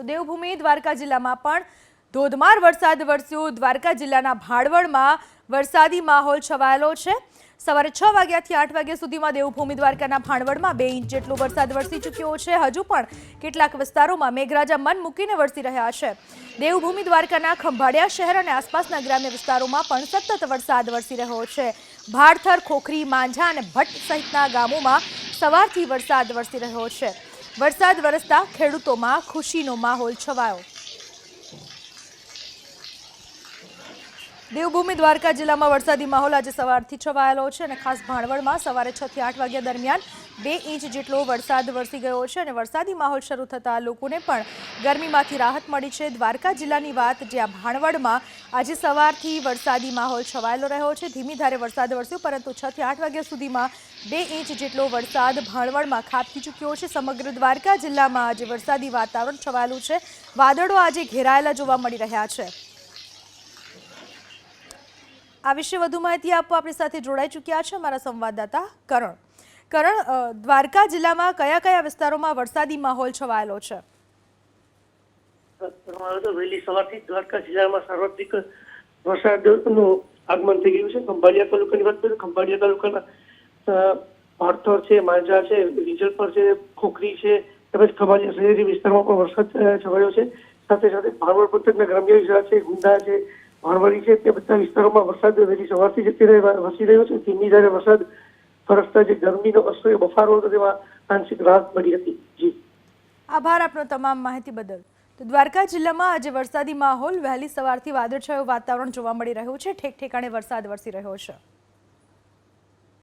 તો દેવભૂમિ દ્વારકા જિલ્લામાં પણ ધોધમાર વરસાદ વરસ્યો। દ્વારકા જિલ્લાના ભાણવડમાં વરસાદી માહોલ છવાયેલો છે। સવારે 6 વાગ્યાથી 8 વાગ્યા સુધીમાં દેવભૂમિ દ્વારકાના ભાણવડમાં 2 ઇંચ જેટલો વરસાદ વરસી ચૂક્યો છે। હજુ પણ કેટલાક વિસ્તારોમાં મેઘરાજા મન મૂકીને વરસી રહ્યા છે। દેવભૂમિ દ્વારકાના ખંભાળિયા શહેર અને આસપાસના ગ્રામ્ય વિસ્તારોમાં પણ સતત વરસાદ વરસી રહ્યો છે। ભાડથર, ખોખરી, માંઝા અને ભટ્ટ સહિતના ગામોમાં સવારથી વરસાદ વરસી રહ્યો છે। વરસાદ વરસતા ખેડૂતોમાં ખુશીનો માહોલ છવાયો। દેવભૂમિ દ્વારકા જિલ્લામાં વરસાદી માહોલ આજે સવારથી છવાયેલો છે અને ખાસ ભાણવડમાં સવારે 6 થી 8 વાગ્યા દરમિયાન 2 ઇંચ જેટલો વરસાદ વરસી ગયો છે અને વરસાદી માહોલ શરૂ થતાં લોકોને પણ ગરમીમાંથી રાહત મળી છે। દ્વારકા જિલ્લાની વાત, જ્યાં ભાણવડમાં આજે સવારથી વરસાદી માહોલ છવાયેલો રહ્યો છે। ધીમી ધારે વરસાદ વરસ્યો, પરંતુ 6 થી 8 વાગ્યા સુધીમાં 2 ઇંચ જેટલો વરસાદ ભાણવડમાં ખાબકી ચૂક્યો છે। સમગ્ર દ્વારકા જિલ્લામાં આજે વરસાદી વાતાવરણ છવાયેલું છે। વાદળો આજે ઘેરાયેલા જોવા મળી રહ્યા છે। આ વિશે વધુ માહિતી આપવા આપણી સાથે જોડાઈ ચૂક્યા છે અમારા સંવાદદાતા કરણ। દ્વારકા જિલ્લામાં કયા કયા વિસ્તારોમાં વરસાદી માહોલ છવાયેલો છે? વહેલી સવારથી દ્વારકા જિલ્લામાં સાર્વત્રિક વરસાદનું આગમન થઈ ગયું છે। ખંભાળિયા તાલુકાની વાત કરીએ, ખંભાળિયા તાલુકાના ભાડથર છે, માંઝા છે, રીજલપર છે, ખોખરી છે, તેમજ ખંભાળિયા શહેરી વિસ્તારમાં પણ વરસાદ છવાયો છે। સાથે સાથે ભાણવડ પંથકના ગ્રામ્ય વિસ્તાર છે, ગુંદા છે, ભાણવડી છે, તે બધા વિસ્તારોમાં વરસાદ વહેલી સવારથી વરસી રહ્યો છે। ધીમી ધારે વરસાદ વરસતા જે ગરમીનો અસહ્ય બફારો હતો તેમાં આંશિક રાહત મળી હતી। જી, આભાર આપનો તમામ માહિતી બદલ। તો દ્વારકા જિલ્લામાં આજે વરસાદી માહોલ, વહેલી સવારથી વાદળછાયું વાતાવરણ જોવા મળી રહ્યું છે। ઠેક ઠેકાણે વરસાદ વરસી રહ્યો છે।